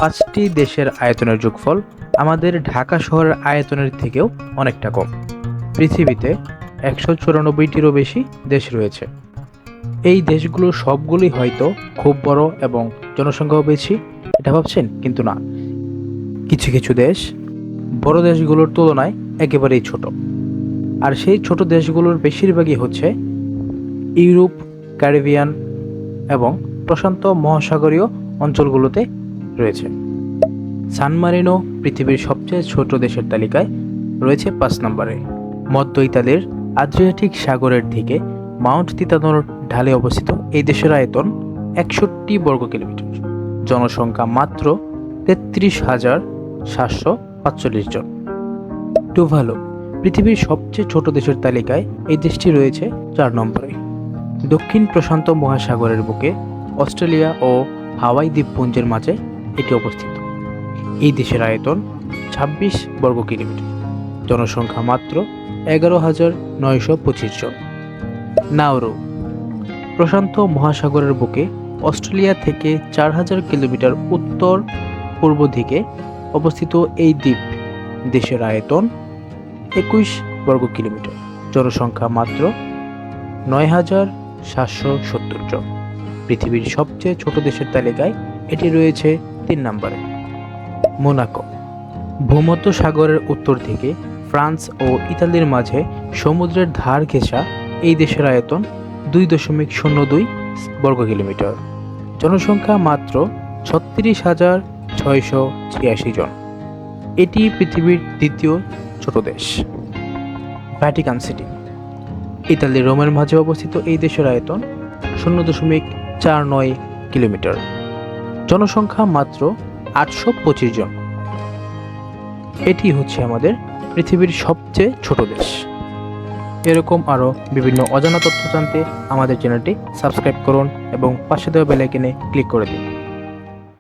5টি দেশের আয়তনের যোগফল আমাদের ঢাকা শহরের আয়তনের থেকেও অনেকটা কম। পৃথিবীতে 194টিরও বেশি দেশ রয়েছে। এই দেশগুলো সবগুলোই হয়তো খুব বড় এবং জনসংখ্যাও বেশি, এটা ভাবছেন, কিন্তু না। কিছু কিছু দেশ বড় দেশগুলোর তুলনায় একেবারেই ছোট। আর সেই ছোট দেশগুলোর বেশিরভাগই হচ্ছে ইউরোপ, ক্যারিবিয়ান এবং প্রশান্ত মহাসাগরীয় অঞ্চলগুলোতে রয়েছে। সান মারিনো পৃথিবীর সবচেয়ে ছোট দেশের তালিকায় রয়েছে 5 নম্বরে। মধ্য ইতালির আদ্রিয়াটিক সাগরের দিকে মাউন্ট তিতানোর ঢালে অবস্থিত এই দেশের আয়তন 61 বর্গ কিলোমিটার, জনসংখ্যা মাত্র 33,745 জন। টুভালু পৃথিবীর সবচেয়ে ছোট দেশের তালিকায় এই দেশটি রয়েছে 4 নম্বরে। দক্ষিণ প্রশান্ত মহাসাগরের বুকে অস্ট্রেলিয়া ও হাওয়াই দ্বীপপুঞ্জের মাঝে এটি অবস্থিত। এই দেশের আয়তন 26 বর্গ কিলোমিটার, জনসংখ্যা মাত্র 11,925 জন। নাউরু প্রশান্ত মহাসাগরের বুকে অস্ট্রেলিয়া থেকে 4,000 কিলোমিটার উত্তর পূর্ব দিকে অবস্থিত এই দ্বীপ দেশের আয়তন 21 বর্গ কিলোমিটার, জনসংখ্যা মাত্র 9,770 জন। পৃথিবীর সবচেয়ে ছোট দেশের তালিকায় এটি রয়েছে 3 নম্বরে। মোনাকো ভূমধ্য সাগরের উত্তর থেকে ফ্রান্স ও ইতালির মাঝে সমুদ্রের ধার ঘেঁষা এই দেশের আয়তন 2.02 বর্গ কিলোমিটার, জনসংখ্যা মাত্র 36,686 জন। এটি পৃথিবীর দ্বিতীয় ছোট দেশ। ভ্যাটিকান সিটি ইতালি রোমের মাঝে অবস্থিত এই দেশের আয়তন 0.49 কিলোমিটার, জনসংখ্যা মাত্র 825 জন। এটি হচ্ছে আমাদের পৃথিবীর সবচেয়ে ছোট দেশ। এরকম আরও বিভিন্ন অজানা তথ্য জানতে আমাদের চ্যানেলটি সাবস্ক্রাইব করুন এবং পাশে দেওয়া বেল আইকনে ক্লিক করে দিন।